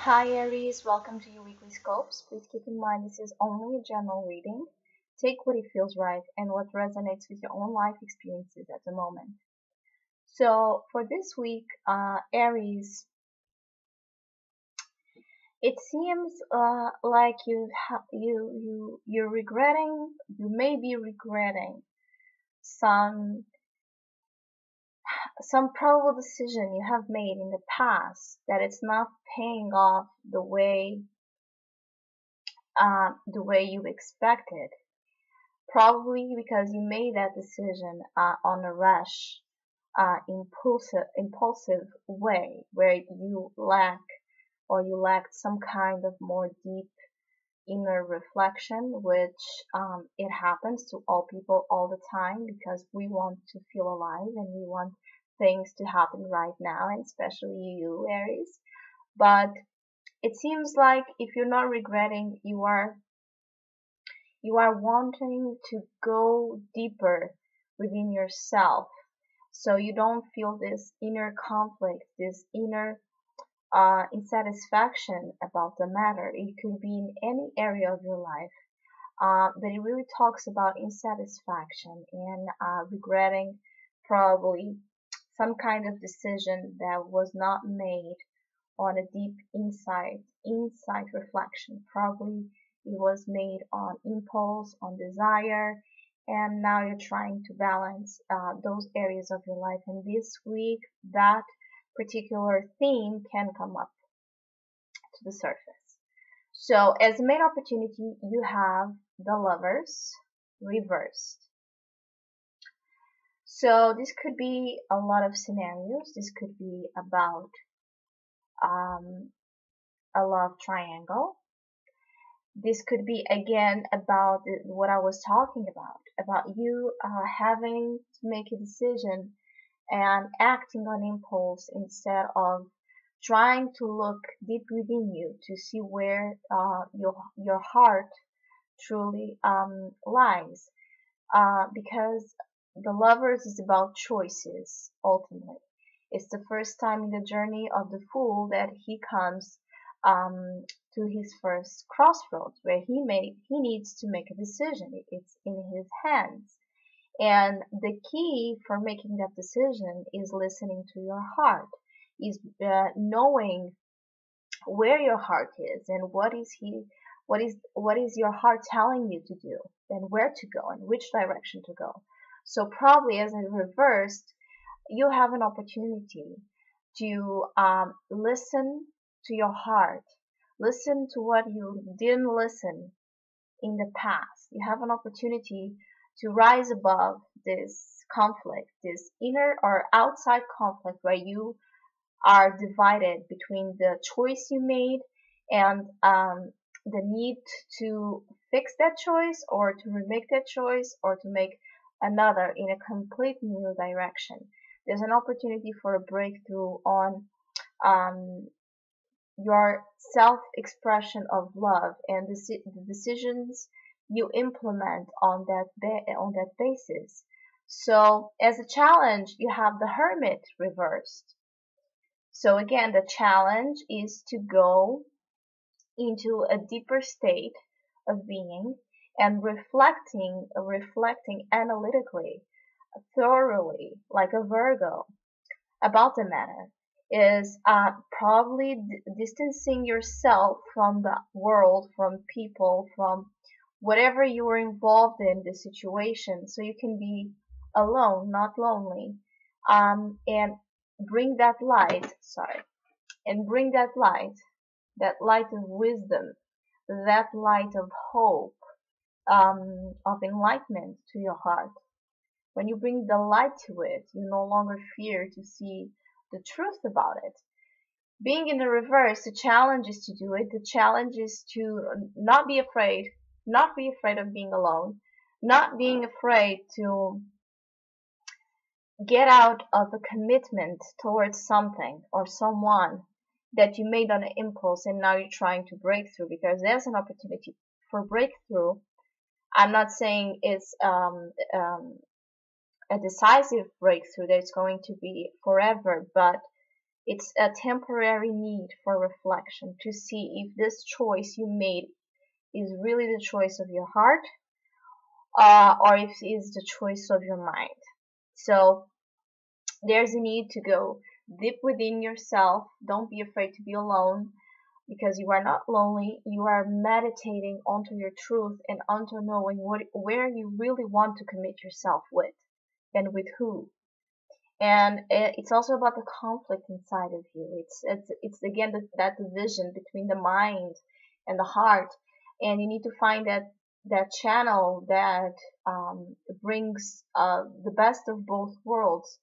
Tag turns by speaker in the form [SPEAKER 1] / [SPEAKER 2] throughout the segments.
[SPEAKER 1] Hi Aries, welcome to your weekly scopes. Please keep in mind this is only a general reading. Take what it feels right and what resonates with your own life experiences at the moment. So for this week, Aries, it seems like you're regretting, you may be regretting some some probable decision you have made in the past that it's not paying off the way you expected. Probably because you made that decision on a rush, impulsive way where you lacked some kind of more deep inner reflection, which it happens to all people all the time because we want to feel alive and we want things to happen right now, and especially you, Aries. But it seems like if you're not regretting, you are wanting to go deeper within yourself so you don't feel this inner conflict, this inner insatisfaction about the matter. It could be in any area of your life, but it really talks about insatisfaction and regretting probably some kind of decision that was not made on a deep insight reflection. Probably it was made on impulse, on desire, and now you're trying to balance those areas of your life. And this week, that particular theme can come up to the surface. So, as a main opportunity, you have the Lovers reversed. So, this could be a lot of scenarios. This could be about um, a love triangle. This could be again about what I was talking about you having to make a decision and acting on impulse instead of trying to look deep within you to see where your heart truly lies. Because the Lovers is about choices ultimately. It's the first time in the journey of the Fool that he comes to his first crossroads where he needs to make a decision. It's in his hands. And the key for making that decision is listening to your heart, is knowing where your heart is and what is your heart telling you to do and where to go and which direction to go. So probably as in reversed, you have an opportunity to listen to your heart, listen to what you didn't listen in the past. You have an opportunity to rise above this conflict, this inner or outside conflict where you are divided between the choice you made and the need to fix that choice or to remake that choice or to make another in a complete new direction. There's an opportunity for a breakthrough on um, your self-expression of love and the decisions you implement on that basis. So as a challenge, you have the Hermit reversed. So again, the challenge is to go into a deeper state of being and reflecting analytically, thoroughly, like a Virgo, about the matter. Is probably distancing yourself from the world, from people, from whatever you are involved in the situation, so you can be alone, not lonely, and bring that light. Sorry, and bring that light of wisdom, that light of hope, of enlightenment to your heart. When you bring the light to it, you no longer fear to see the truth about it. Being in the reverse, the challenge is to do it. The challenge is to not be afraid of being alone, not being afraid to get out of a commitment towards something or someone that you made on an impulse and now you're trying to break through, because there's an opportunity for breakthrough. I'm not saying it's a decisive breakthrough that's going to be forever, but It's a temporary need for reflection to see if this choice you made is really the choice of your heart, or if it is the choice of your mind. So there's a need to go deep within yourself. Don't be afraid to be alone, because you are not lonely. You are meditating onto your truth and onto knowing where you really want to commit yourself with, and with who. And it's also about the conflict inside of you. It's again that division between the mind and the heart, and you need to find that channel that brings the best of both worlds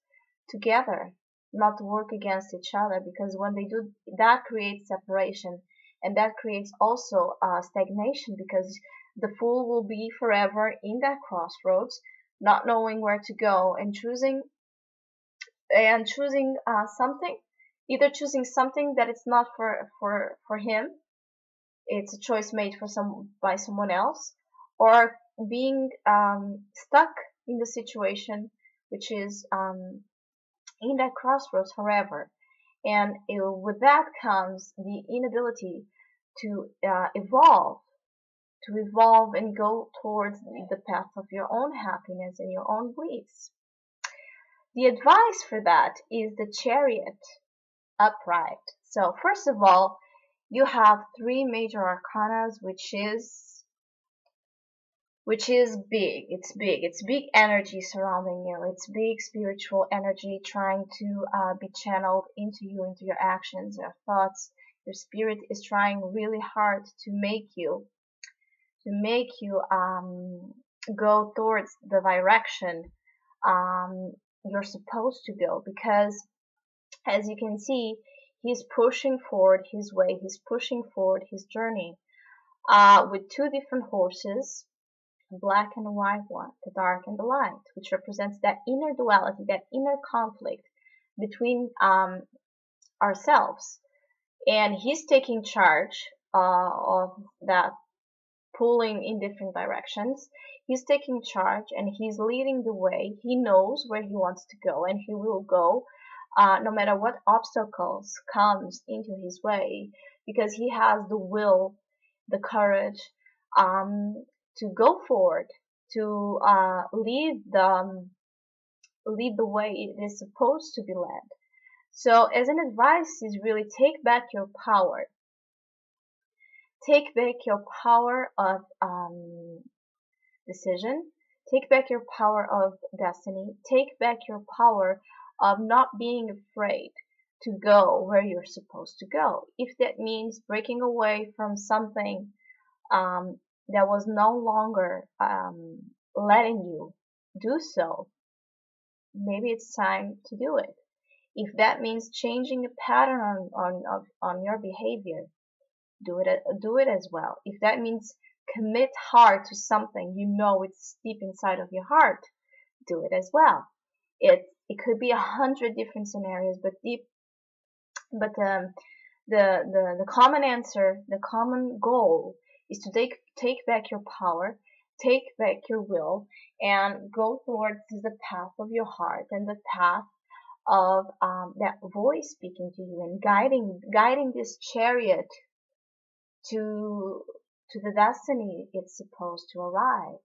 [SPEAKER 1] together, not to work against each other, because when they do that, creates separation, and that creates also stagnation, because the fool will be forever in that crossroads, not knowing where to go, and choosing something, either choosing something that it's not for him, it's a choice made for by someone else, or being stuck in the situation, which is in that crossroads forever. And with that comes the inability to evolve and go towards the path of your own happiness and your own bliss. The advice for that is the Chariot upright. So first of all, you have three major arcanas, which is big. It's big. It's big energy surrounding you. It's big spiritual energy trying to be channeled into you, into your actions, your thoughts. Your spirit is trying really hard to make you go towards the direction um, you're supposed to go, because as you can see, he's pushing forward his way, he's pushing forward his journey with two different horses, a black and a white one, the dark and the light, which represents that inner duality, that inner conflict between ourselves. And he's taking charge of that, pulling in different directions. He's taking charge and he's leading the way. He knows where he wants to go, and he will go no matter what obstacles comes into his way, because he has the will, the courage to go forward, to lead the way it is supposed to be led. So as an advice is really take back your power. Take back your power of decision. Take back your power of destiny. Take back your power of not being afraid to go where you're supposed to go. If that means breaking away from something that was no longer letting you do so, maybe it's time to do it. If that means changing a pattern on your behavior, do it as well. If that means commit hard to something you know it's deep inside of your heart, do it as well. It could be 100 different scenarios, but the common answer, the common goal is to take back your power, take back your will, and go towards the path of your heart, and the path of that voice speaking to you and guiding this chariot to the destiny it's supposed to arrive.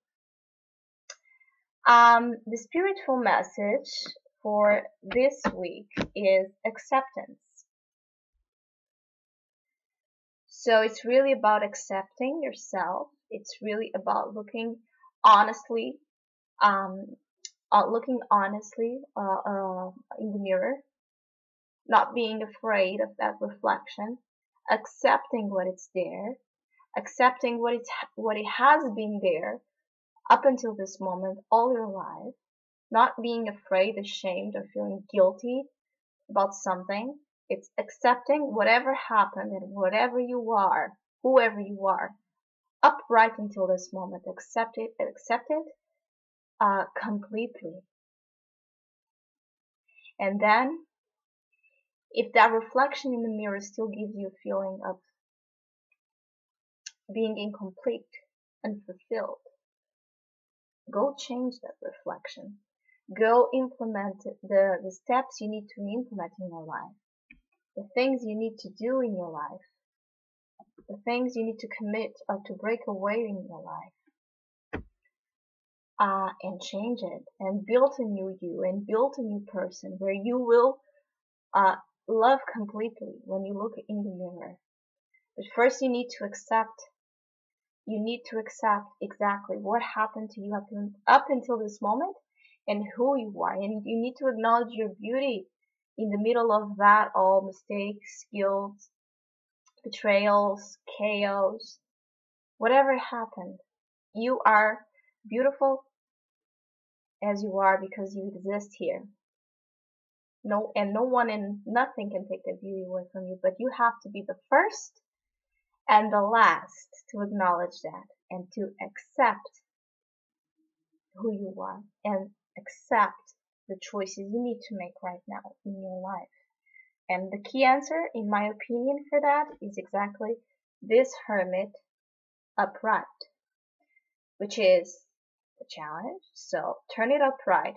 [SPEAKER 1] The spiritual message for this week is acceptance. So it's really about accepting yourself. It's really about looking honestly, um, in the mirror, not being afraid of that reflection, accepting what it's there, accepting what it has been there up until this moment all your life, not being afraid, ashamed, or feeling guilty about something. It's accepting whatever happened and whatever you are, whoever you are, upright until this moment. Accept it completely. And then, if that reflection in the mirror still gives you a feeling of being incomplete and fulfilled, go change that reflection. Go implement the steps you need to implement in your life. the things you need to do in your life, the things you need to commit or to break away in your life, and change it and build a new you and build a new person where you will uh, love completely when you look in the mirror. But first you need to accept exactly what happened to you up until this moment and who you are. And you need to acknowledge your beauty in the middle of that all mistakes, guilt, betrayals, chaos, whatever happened. You are beautiful as you are because you exist here. No one and nothing can take that beauty away from you, but you have to be the first and the last to acknowledge that and to accept who you are and accept the choices you need to make right now in your life. And the key answer, in my opinion, for that is exactly this hermit upright, which is the challenge. So turn it upright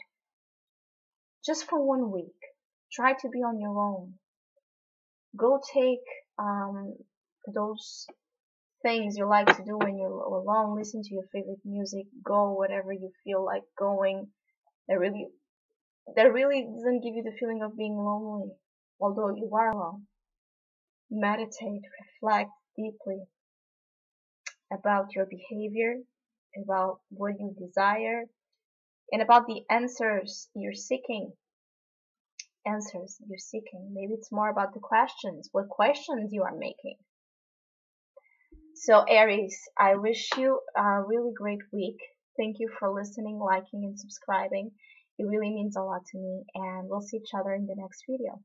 [SPEAKER 1] just for 1 week. Try to be on your own. Go take those things you like to do when you're alone. Listen to your favorite music. Go whatever you feel like going. That really doesn't give you the feeling of being lonely, although you are alone. Meditate, reflect deeply about your behavior, about what you desire, and about the answers you're seeking. Maybe it's more about the questions, what questions you are making. So Aries, I wish you a really great week. Thank you for listening, liking, and subscribing. It really means a lot to me, and we'll see each other in the next video.